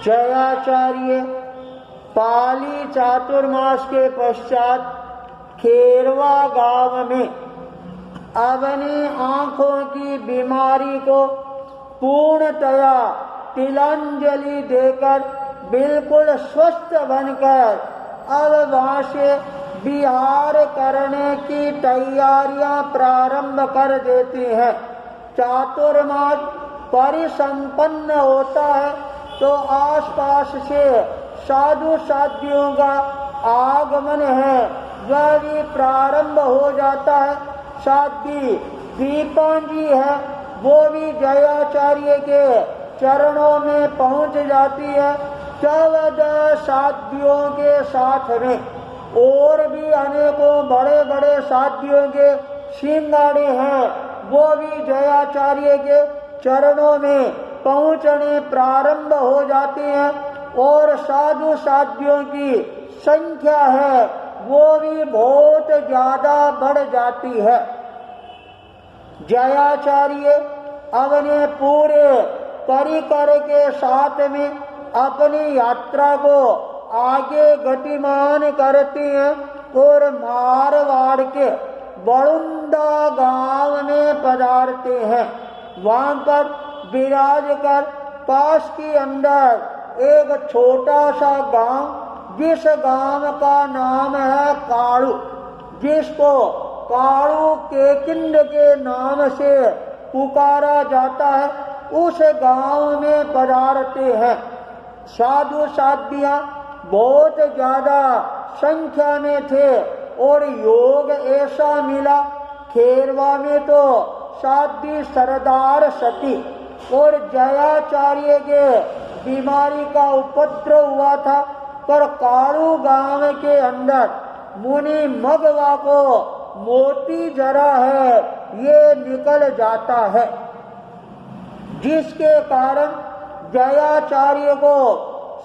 जयाचार्य पाली चातुर्मास के पश्चात खेरवा गांव में अपनी आंखों की बीमारी को पूर्णतया तिलांजलि देकर बिल्कुल स्वस्थ बनकर अब वहां से विहार करने की तैयारियां प्रारंभ कर देती हैं। चातुर्मास परिसंपन्न होता है तो आसपास से साधु साध्वियों का आगमन है, वह भी प्रारंभ हो जाता है। साध्वी दीपांजी है, वो भी जयाचार्य के चरणों में पहुंच जाती है। 14 साध्वियों के साथ में और भी अनेकों बड़े बड़े साध्वियों के सिंगाड़े हैं, वो भी जयाचार्य के चरणों में पहुंचने प्रारंभ हो जाते हैं और साधु साध्वियों की संख्या है वो भी बहुत ज्यादा बढ़ जाती है। जयाचार्य अपने पूरे परिकर के साथ में अपनी यात्रा को आगे गतिमान करती हैं और मारवाड़ के बड़ुंदा गांव में पधारते हैं। वहां पर विराज कर पास के अंदर एक छोटा सा गांव, जिस गांव का नाम है काड़ू, जिसको काड़ू के किंड के नाम से पुकारा जाता है, उस गांव में पधारते हैं। साधु साध्वियां बहुत ज्यादा संख्या में थे और योग ऐसा मिला। खेरवा में तो साध्वी सरदार सती और जयाचार्य के बीमारी का उपद्रव हुआ था, पर काड़ू गांव के अंदर मुनि मगवा को मोती जरा है ये निकल जाता है, जिसके कारण जयाचार्य को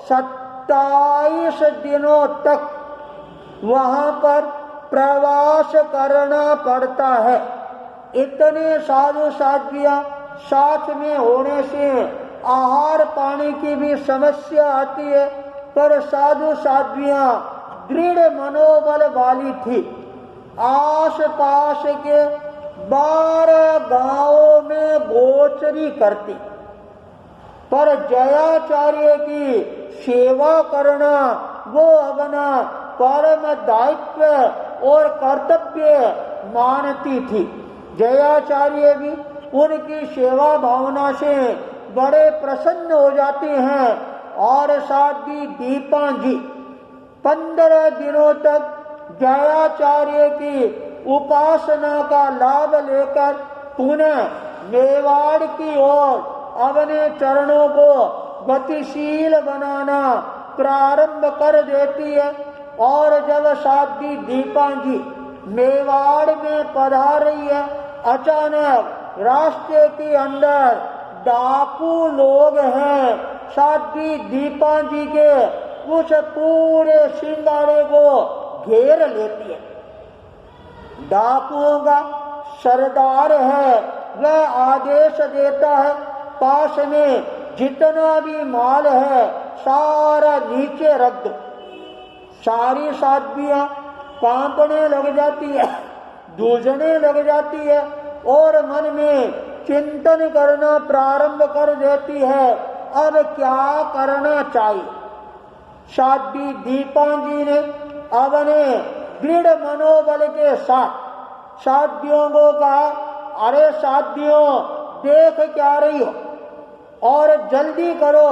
27 दिनों तक वहां पर प्रवास करना पड़ता है। इतने साधु साध्वियां साथ में होने से आहार पानी की भी समस्या आती है, पर साधु साध्वियां दृढ़ मनोबल वाली थी। आस पास के 12 गांवों में गोचरी करती, पर जयाचार्य की सेवा करना वो अपना परम दायित्व और कर्तव्य मानती थी। जयाचार्य भी उनकी सेवा भावना से बड़े प्रसन्न हो जाते हैं और साध्वी दीपांजी 15 दिनों तक जयाचार्य की उपासना का लाभ लेकर पुनः मेवाड़ की ओर अपने चरणों को गतिशील बनाना प्रारंभ कर देती है। और जब साध्वी दीपांजी मेवाड़ में पधार रही है, अचानक रास्ते के अंदर डाकू लोग हैं, साध्वी दीपांजी के उस पूरे सिंगाड़े को घेर लेती है। डाकुओं का सरदार है, वह आदेश देता है पास में जितना भी माल है सारा नीचे रख दो। सारी साध्वियां कांपने लग जाती है, दूजने लग जाती है और मन में चिंतन करना प्रारंभ कर देती है, अब क्या करना चाहिए। साध्वी दीपांजी ने अपने दृढ़ मनोबल के साथ साध्वियों को कहा, अरे साध्वियों देख क्या रही हो, और जल्दी करो,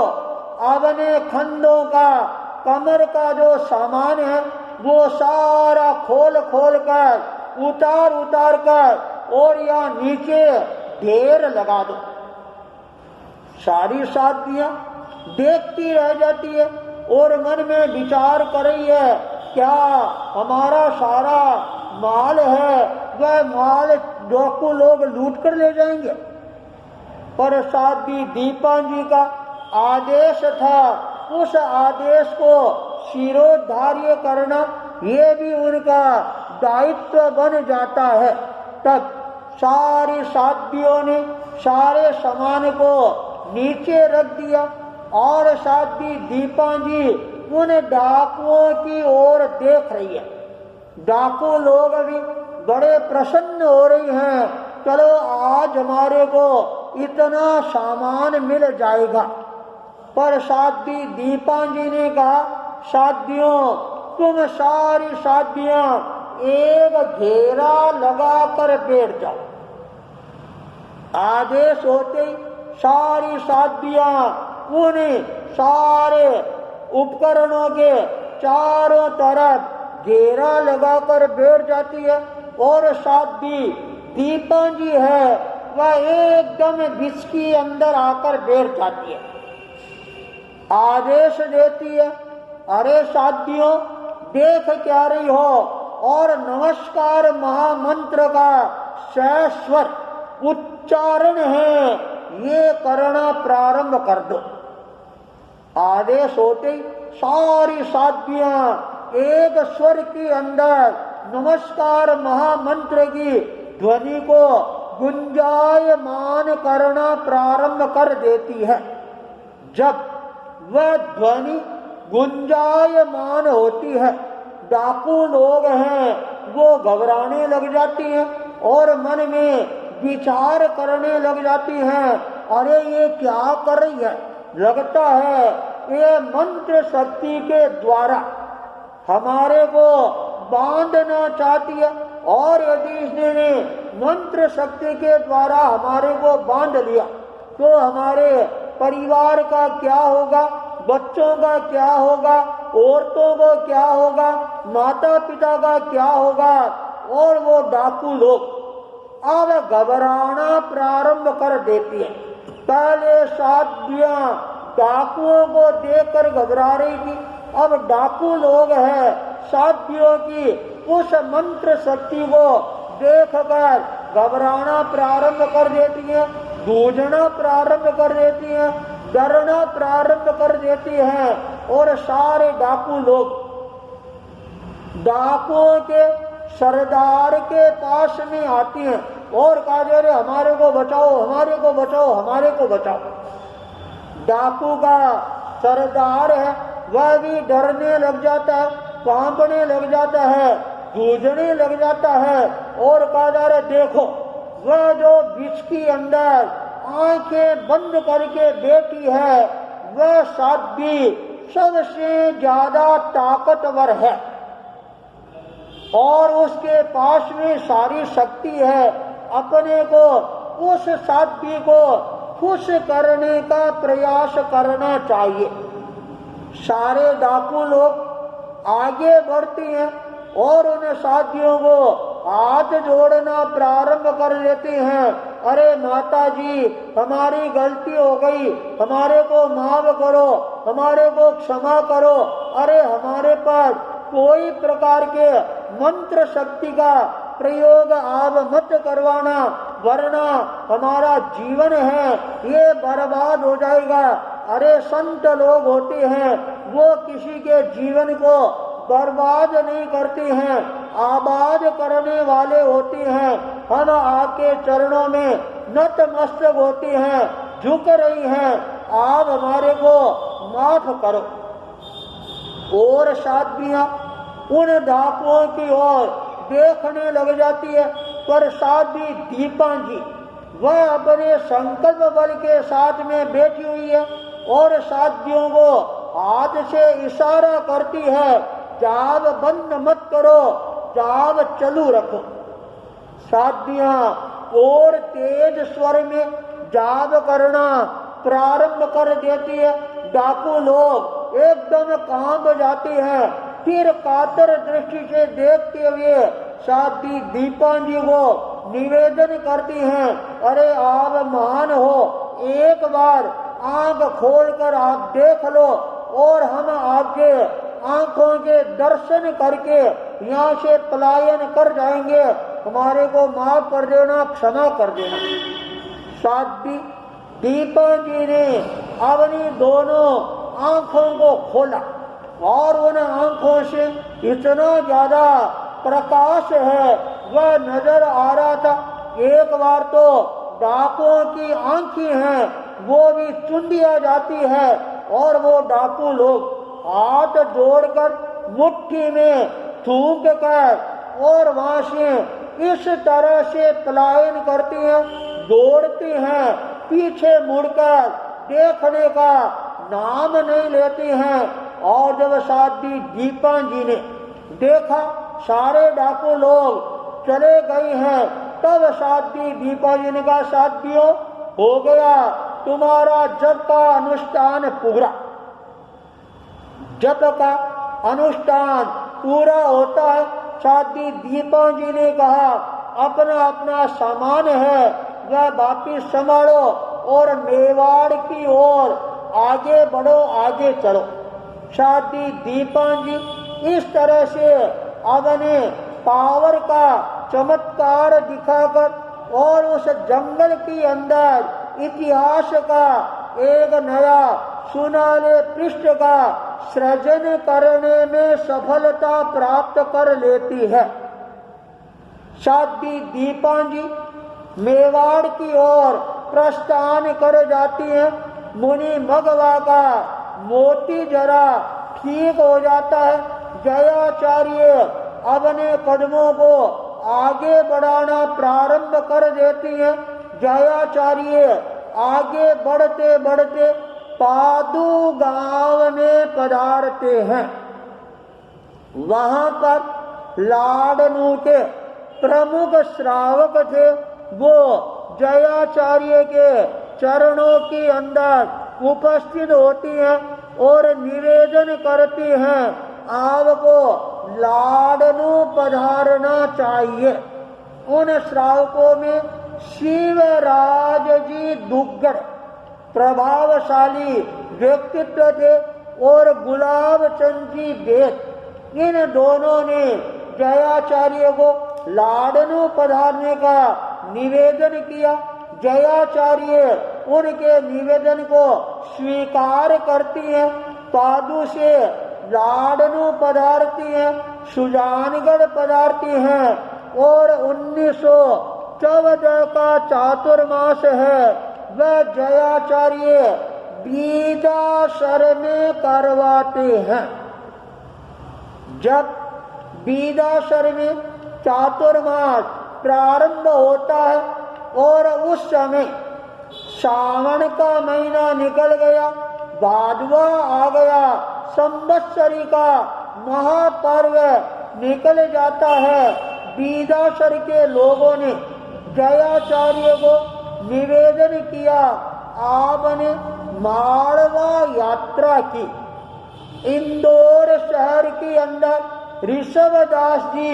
अपने खंडों का कमर का जो सामान है वो सारा खोल खोल कर उतार उतार कर और या नीचे ढेर लगा दो। सारी साध्वियां देखती रह जाती है और मन में विचार कर रही है, क्या हमारा सारा माल है वह माल डाकू लोग लूट कर ले जाएंगे। पर साध्वी दीपांजी का आदेश था, उस आदेश को शिरोधार्य करना ये भी उनका दायित्व बन जाता है। तब सारी साध्वियों ने सारे सामान को नीचे रख दिया और साध्वी दीपा जी उन डाकुओं की ओर देख रही है। डाकू लोग भी बड़े प्रसन्न हो रही हैं, चलो आज हमारे को इतना सामान मिल जाएगा। पर साध्वी दीपा जी ने कहा, साध्वियों तुम सारी साध्वियां एक घेरा लगाकर बैठ जाओ। आदेश होते ही सारी साध्वियां उन सारे उपकरणों के चारों तरफ घेरा लगाकर बैठ जाती है और साध्वी दीपा जी है वह एकदम बिस्की अंदर आकर बैठ जाती है। आदेश देती है, अरे साध्वियों देख क्या रही हो, और नमस्कार महामंत्र का सहस्वर उच्चारण है ये करना प्रारंभ कर दो। आदेश होते ही सारी साध्वियां एक स्वर के अंदर नमस्कार महामंत्र की ध्वनि को गुंजायमान करना प्रारंभ कर देती है। जब वह ध्वनि गुंजायमान होती है, डाकू लोग हैं वो घबराने लग जाती हैं और मन में विचार करने लग जाती हैं, अरे ये क्या कर रही है, लगता है ये मंत्र शक्ति के द्वारा हमारे को बांधना चाहती है, और यदि इसने मंत्र शक्ति के द्वारा हमारे को बांध लिया तो हमारे परिवार का क्या होगा, बच्चों का क्या होगा, औरतों को क्या होगा, माता पिता का क्या होगा। और वो डाकू लोग अब घबराना प्रारंभ कर देती है। पहले साध्वियां डाकुओं को देखकर घबरा रही थी, अब डाकू लोग हैं साध्वियों की उस मंत्र शक्ति को देखकर घबराना प्रारंभ कर देती है, गूंजना प्रारंभ कर देती है, डरना प्रारंभ कर देती है। और सारे डाकू लोग डाकुओं के सरदार के पास में आती हैं और कहा जा रहे हमारे को बचाओ, हमारे को बचाओ, हमारे को बचाओ। डाकू का सरदार है वह भी डरने लग जाता है, कांपने लग जाता है, गूंजने लग जाता है और कहा जा रहा देखो वह जो बीच के अंदर आंखें बंद करके बैठी है वह साध्वी सबसे ज्यादा ताकतवर है और उसके पास में सारी शक्ति है। अपने को उस साध्वी को खुश करने का प्रयास करना चाहिए। सारे डाकू लोग आगे बढ़ते हैं और उन साथियों को हाथ जोड़ना प्रारंभ कर देते हैं। अरे माता जी हमारी गलती हो गई, हमारे को माफ करो, हमारे को क्षमा करो। अरे हमारे पास कोई प्रकार के मंत्र शक्ति का प्रयोग आप मत करवाना, वरना हमारा जीवन है ये बर्बाद हो जाएगा। अरे संत लोग होते हैं वो किसी के जीवन को बर्बाद नहीं करते हैं, आबाद करने वाले होते हैं। हम आपके चरणों में नतमस्तक होते हैं, झुक रही हैं, आप हमारे को माफ करो। और साध्वियां उन डाकुओं की ओर देखने लग जाती है, पर साध्वी दीपा जी वह अपने संकल्प बल के साथ में बैठी हुई है और साध्वियों को हाथ से इशारा करती है, जाब बंद मत करो, जाब चालू रखो। साध्वियां और तेज स्वर में जाब करना प्रारंभ कर देती है। डाकू लोग एकदम कांप जाते हैं, फिर कातर दृष्टि से देखते हुए साध्वी दीपा जी को निवेदन करती हैं, अरे आप महान हो, एक बार आंख खोलकर आप देख लो और हम आपके आंखों के दर्शन करके यहाँ से पलायन कर जाएंगे, हमारे को माफ कर देना, क्षमा कर देना। साध्वी दीपा जी ने अपनी दोनों आंखों को खोला और उन आंखों से इतना ज्यादा प्रकाश है वह नजर आ रहा था। एक बार तो डाकुओं की आंखें हैं वो भी चुन दिया जाती है और वो डाकू लोग हाथ जोड़कर मुट्ठी में थूक कर और वहां से इस तरह से पलायन करती हैं, दौड़ती हैं, पीछे मुड़कर देखने का नाम नहीं लेती हैं। और जब साध्वी दीपान जी ने देखा सारे डाकू लोग चले गए हैं, तब साध्वी दीपा जी ने कहा, साध्वियों हो गया तुम्हारा जप का अनुष्ठान पूरा। जप का अनुष्ठान पूरा होता है। साध्वी दीपा जी ने कहा, अपना अपना सामान है वह वापिस संभालो और मेवाड़ की ओर आगे बढ़ो, आगे चलो। साध्वी दीपा जी इस तरह से अपने पावर का चमत्कार दिखाकर और उस जंगल के अंदर इतिहास का एक नया सुनहरे पृष्ठ का सृजन करने में सफलता प्राप्त कर लेती है। साध्वी दीपा जी मेवाड़ की ओर प्रस्थान कर जाती है। मुनि मगवा का मोती जरा ठीक हो जाता है। जयाचार्य अपने कदमों को आगे बढ़ाना प्रारंभ कर देती है। जयाचार्य आगे बढ़ते बढ़ते पादू गांव में पधारते हैं। वहां पर लाडनू के प्रमुख श्रावक थे, वो जयाचार्य के चरणों के अंदर उपस्थित होती हैं और निवेदन करती हैं, आपको लाडनू पधारना चाहिए। उन श्रावकों में शिवराज जी दुग्गड़ प्रभावशाली व्यक्तित्व थे और गुलाब चंद जी बेद। इन दोनों ने जयाचार्य को लाडनू पधारने का निवेदन किया। जयाचार्य उनके निवेदन को स्वीकार करती हैं, पादू से लाडनू पधारती हैं, सुजानगढ़ पधारती हैं और 1914 का चातुर्मास है वह जयाचार्य बीजासर में करवाते हैं। जब बीजासर में चातुर्मास प्रारंभ होता है और उस समय सावन का महीना निकल गया, भादवा आ गया, संवत्सरी का महापर्व निकल जाता है। बीजासर के लोगों ने जयाचार्य को निवेदन किया, आपने मालवा यात्रा की। इंदौर शहर के अंदर ऋषभदास जी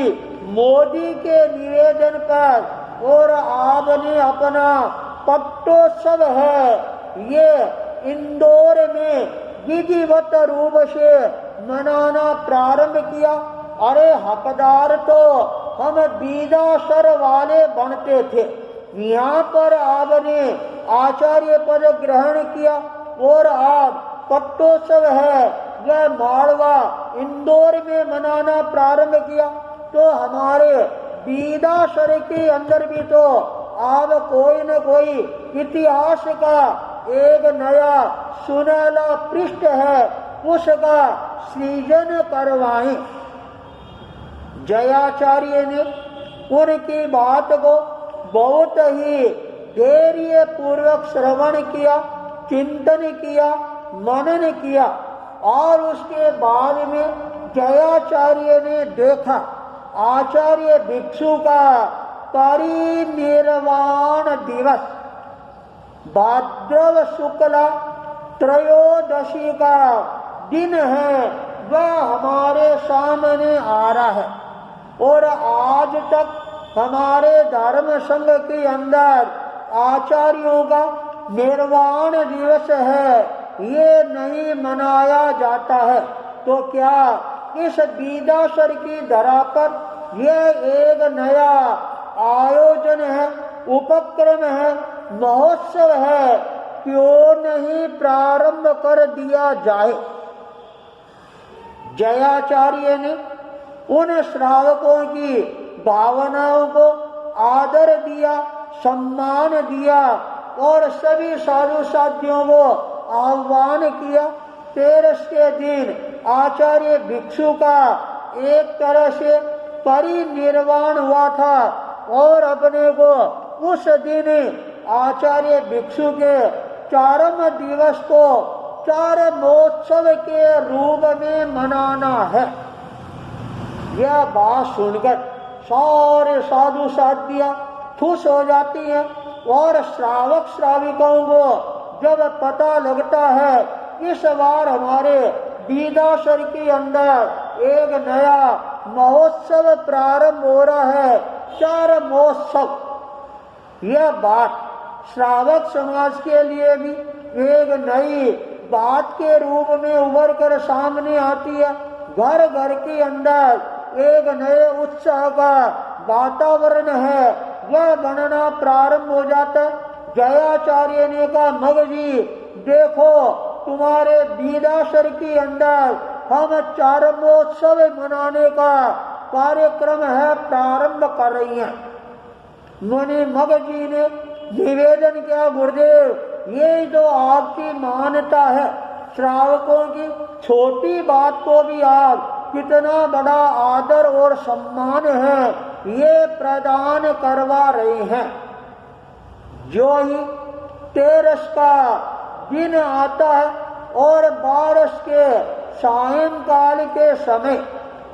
मोदी के निवेदन पर और आपने अपना पट्टोत्सव है ये इंदौर में विधिवत रूप से मनाना प्रारंभ किया। अरे हकदार तो हम बीजासर वाले बनते थे, यहाँ पर आपने आचार्य पद ग्रहण किया और आप पट्टोत्सव है वह मालवा इंदौर में मनाना प्रारंभ किया, तो हमारे बीजासर के अंदर भी तो आप कोई न कोई इतिहास का एक नया सुनहला पृष्ठ है उसका सृजन करवाएं। जयाचार्य ने उनकी बात को बहुत ही धैर्य पूर्वक श्रवण किया, चिंतन किया, मनन किया और उसके बाद में जयाचार्य ने देखा आचार्य भिक्षु का परिनिर्वाण दिवस भाद्रव शुक्ला त्रयोदशी का दिन है वह हमारे सामने आ रहा है और आज तक हमारे धर्म संघ के अंदर आचार्यों का निर्वाण दिवस है ये नहीं मनाया जाता है। तो क्या इस बीजासर की धरा पर यह एक नया आयोजन है, उपक्रम है, महोत्सव है, क्यों नहीं प्रारंभ कर दिया जाए। जयाचार्य ने उन श्रावकों की भावनाओं को आदर दिया, सम्मान दिया और सभी साधु साथियों को आह्वान किया। तेरस के दिन आचार्य भिक्षु का एक तरह से परिनिर्वाण हुआ था और अपने को उस दिन आचार्य भिक्षु के चारम दिवस को चारमोत्सव के रूप में मनाना है। यह बात सुनकर सारे साधु साथियां खुश हो जाती हैं और श्रावक श्राविकाओं को जब पता लगता है इस बार हमारे बीदासर के अंदर एक नया महोत्सव प्रारंभ हो रहा है, चार महोत्सव, यह बात श्रावक समाज के लिए भी एक नई बात के रूप में उभर कर सामने आती है। घर घर के अंदर एक नए उत्साह का वातावरण है, वह बनना प्रारंभ हो जाता है। जयाचार्य ने कहा, मगजी देखो तुम्हारे बीदासर के अंदर हम चारमोत्सव मनाने का कार्यक्रम है, प्रारंभ कर रही हैं। मुनि मगजी ने निवेदन किया, गुरुदेव ये जो आपकी मान्यता है, श्रावकों की छोटी बात को भी आप कितना बड़ा आदर और सम्मान है ये प्रदान करवा रहे हैं। जो ही तेरस का दिन आता है और बारिश के सायंकाल के समय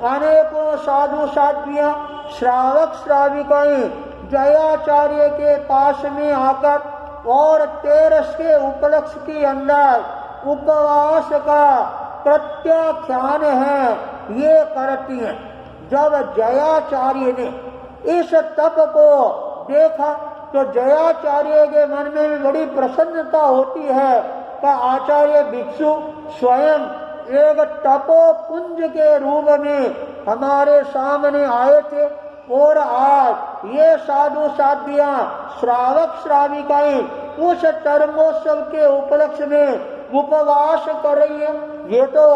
अनेकों साधु साथियां श्रावक श्राविकाएं जयाचार्य के पास में आकर और तेरस के उपलक्ष्य के अंदर उपवास का प्रत्याख्यान है ये करती हैं। जब जयाचार्य ने इस तप को देखा तो जयाचार्य के मन में भी बड़ी प्रसन्नता होती है कि आचार्य भिक्षु स्वयं एक तपोपुंज के रूप में हमारे सामने आए थे और आज ये साधु साधियां श्रावक श्राविकाएं उस धर्मोत्सव के उपलक्ष्य में उपवास कर रही है। ये तो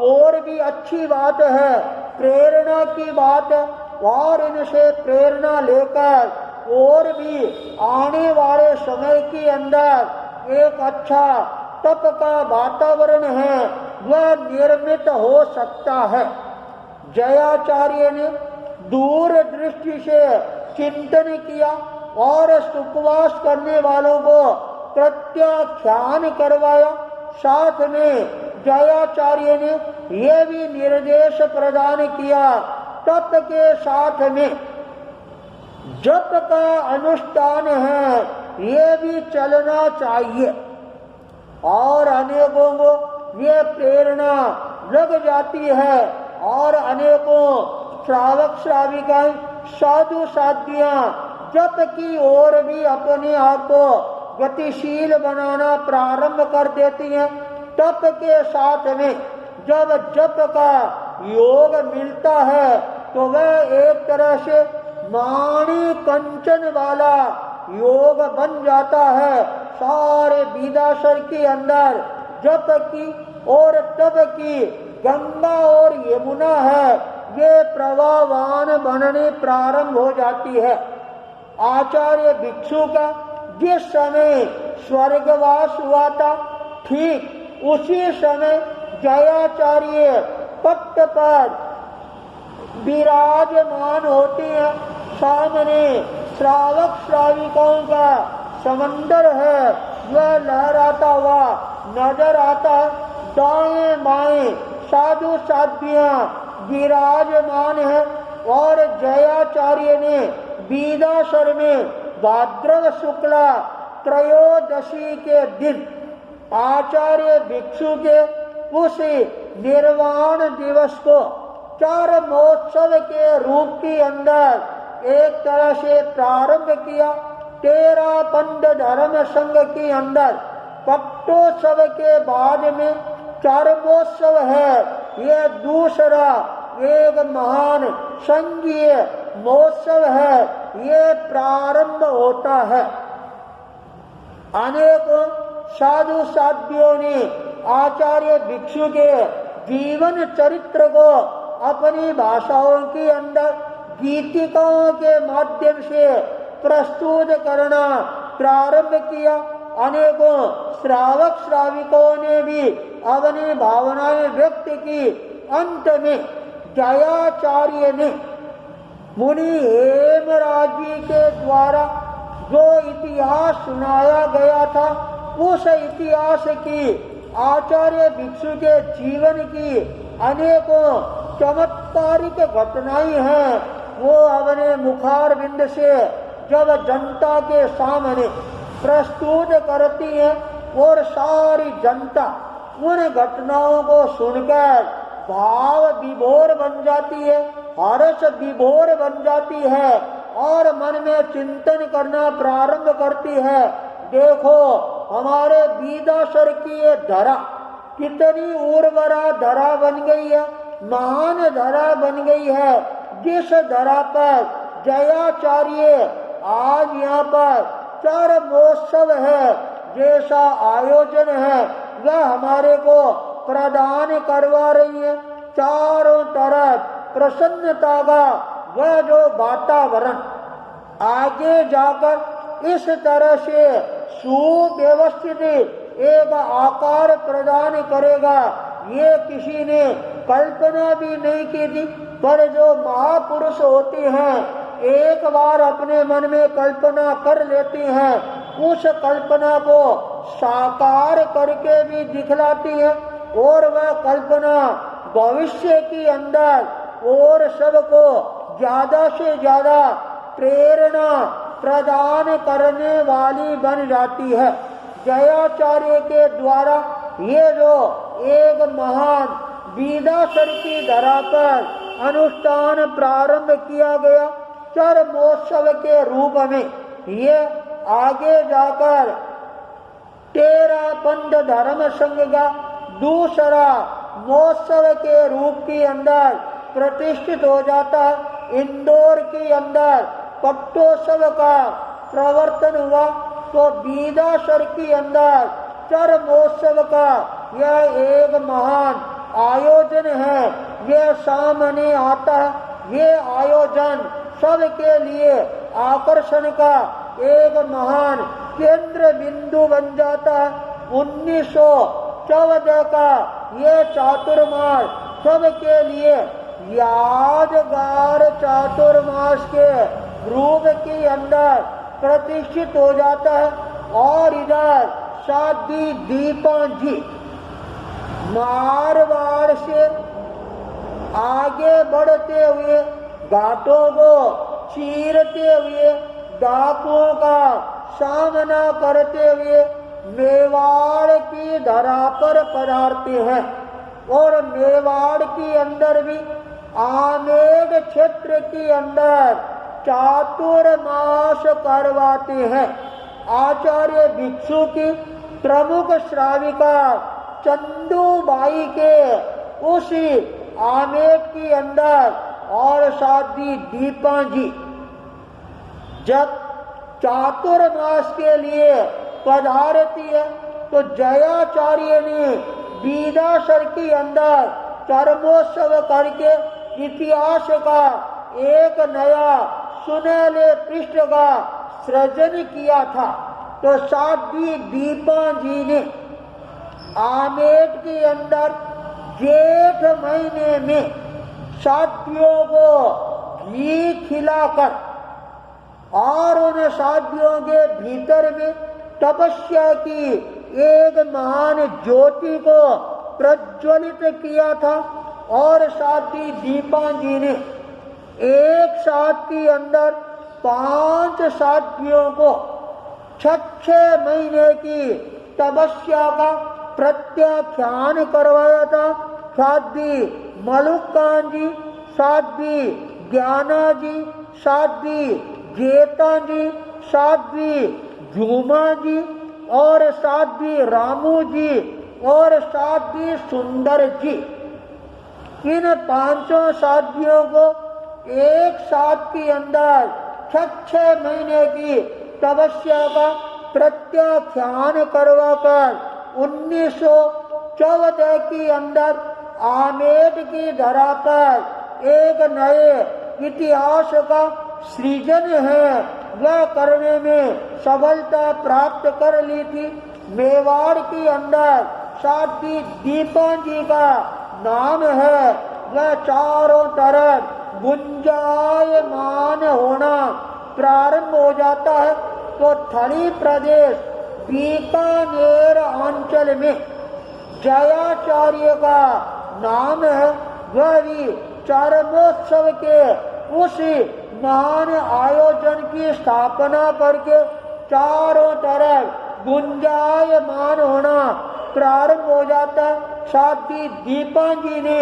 और भी अच्छी बात है, प्रेरणा की बात है और इनसे प्रेरणा लेकर और भी आने वाले समय के अंदर एक अच्छा तप का वातावरण है वह निर्मित हो सकता है। जयाचार्य ने दूर दृष्टि से चिंतन किया और उपवास करने वालों को प्रत्याख्यान करवाया। साथ में जयाचार्य ने यह भी निर्देश प्रदान किया, तप के साथ में जप का अनुष्ठान है ये भी चलना चाहिए। और अनेकों को ये प्रेरणा लग जाती है और अनेकों श्रावक श्राविकाएं साधु साधियां जप की ओर भी अपने आप को गतिशील बनाना प्रारंभ कर देती हैं। तप के साथ में जब जप का योग मिलता है तो वह एक तरह से माणी कंचन वाला योग बन जाता है। सारे बीदासर के अंदर जप की और तप की गंगा और यमुना है ये प्रवाहवान बनने प्रारंभ हो जाती है। आचार्य भिक्षु का जिस समय स्वर्गवास हुआ था ठीक उसी समय जयाचार्य पट्ट पर विराजमान होते हैं। सामने श्रावक श्राविकाओं का समंदर है वह लहराता हुआ नजर आता है। दाएं बाएं साधु साधियां विराजमान है और जयाचार्य ने बीदासर में भाद्रव शुक्ला त्रयोदशी के दिन आचार्य भिक्षु के उस निर्वाण दिवस को चार महोत्सव के रूप के अंदर एक तरह से प्रारंभ किया। 13 पंड धर्म संघ के अंदर पट्टोत्सव के बाद में चारमोत्सव है। यह दूसरा एक महान संघीय महोत्सव है, ये प्रारंभ होता है। अनेकों साधु साध्यों ने आचार्य भिक्षु के जीवन चरित्र को अपनी भाषाओं के अंदर गीतिकाओं के माध्यम से प्रस्तुत करना प्रारंभ किया। अनेकों श्रावक श्राविकों ने भी अपनी भावनाएं व्यक्त की। अंत में जयाचार्य ने मुनि हेमराज जी के द्वारा जो इतिहास सुनाया गया था, उस इतिहास की आचार्य भिक्षु के जीवन की अनेकों चमत्कारिक घटनाएं हैं, वो अपने मुखारविंद से जब जनता के सामने प्रस्तुत करती है और सारी जनता उन घटनाओं को सुनकर भाव विभोर बन जाती है, हर्ष विभोर बन जाती है और मन में चिंतन करना प्रारंभ करती है। देखो हमारे बीदासर की ये धरा कितनी उर्वरा धरा बन गई है, महान धरा बन गई है, जिस धरा पर जयाचार्य आज यहाँ पर चरम महोत्सव है जैसा आयोजन है वह हमारे को प्रदान करवा रही है। चारों तरफ प्रसन्नता का वह जो वातावरण आगे जाकर इस तरह से सुव्यवस्थित एक आकार प्रदान करेगा, ये किसी ने कल्पना भी नहीं की थी। पर जो महापुरुष होते हैं एक बार अपने मन में कल्पना कर लेती हैं, उस कल्पना को साकार करके भी दिखलाती है और वह कल्पना भविष्य के अंदर और सबको ज्यादा से ज्यादा प्रेरणा प्रदान करने वाली बन जाती है। जयाचार्य के द्वारा ये जो एक महान बीदासर की धरा पर अनुष्ठान प्रारंभ किया गया चरम महोत्सव के रूप में, ये आगे जाकर तेरा पंथ धर्म संघ का दूसरा महोत्सव के रूप के अंदर प्रतिष्ठित हो जाता है। इंदौर के अंदर पट्टोत्सव का प्रवर्तन हुआ तो बीदासर के अंदर चरम महोत्सव का यह एक महान आयोजन है, यह सामने आता है। ये आयोजन सबके लिए आकर्षण का एक महान केंद्र बिंदु बन जाता है। 1914 का ये चातुर्मास सबके लिए यादगार चातुर्मास के रूप के अंदर प्रतिष्ठित हो जाता है। और इधर साध्वी दीपा जी मारवाड़ से आगे बढ़ते हुए घाटों को चीरते हुए डाकुओं का सामना करते हुए मेवाड़ की धरा पर पधारते हैं और मेवाड़ के अंदर भी आमेर क्षेत्र के अंदर चातुर्मास करवाते हैं। आचार्य भिक्षु की प्रमुख श्राविका चंदूबाई के उसी आमेर के अंदर और साध्वी दीपा जी जब चातुर्मास के लिए पधारती है तो जयाचार्य ने बीदासर के अंदर चरमोत्सव करके इतिहास का एक नया सुनहले पृष्ठ का सृजन किया था। तो साध्वी दीपा जी ने आमेर के अंदर जेठ महीने में साध्वियों को घी खिलाकर और उन साध्वियों के भीतर में तपस्या की एक महान ज्योति को प्रज्वलित किया था। और साध्वी दीपा जी ने एक साथ के अंदर 5 साध्वियों को 6 महीने की तपस्या का प्रत्याख्यान करवाया था। साध्वी मलुकान जी, साध्वी ज्ञाना जी, साध्वी गेता जी, साध्वी झूमा जी और साध्वी रामू जी और साध्वी सुंदर जी, इन 5 साध्वियों को एक साथ के अंदर 6 महीने की तपस्या का प्रत्याख्यान करवाकर 1914 के अंदर आमेर की धरा पर एक नए इतिहास का सृजन है वह करने में सफलता प्राप्त कर ली थी। मेवाड़ के अंदर साध्वी दीपन जी का नाम है, वह चारों तरफ गुंजायमान होना प्रारंभ हो जाता है। तो थली प्रदेश बीकानेर अंचल में जयाचार्य का नाम है, वह भी चरमोत्सव के उस महान आयोजन की स्थापना करके चारों तरफ गुंजायमान होना प्रारंभ हो जाता है। साथ ही दीपन जी ने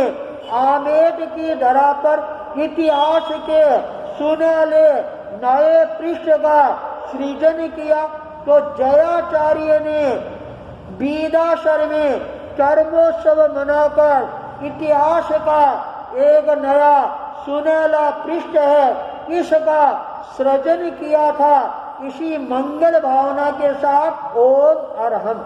आमेट की धरा पर इतिहास के सुनहले नए पृष्ठ का सृजन किया। तो जयाचार्य ने बीदासर में चरमोत्सव मनाकर इतिहास का एक नया सुनहला पृष्ठ है इसका सृजन किया था। इसी मंगल भावना के साथ ओम अरहम।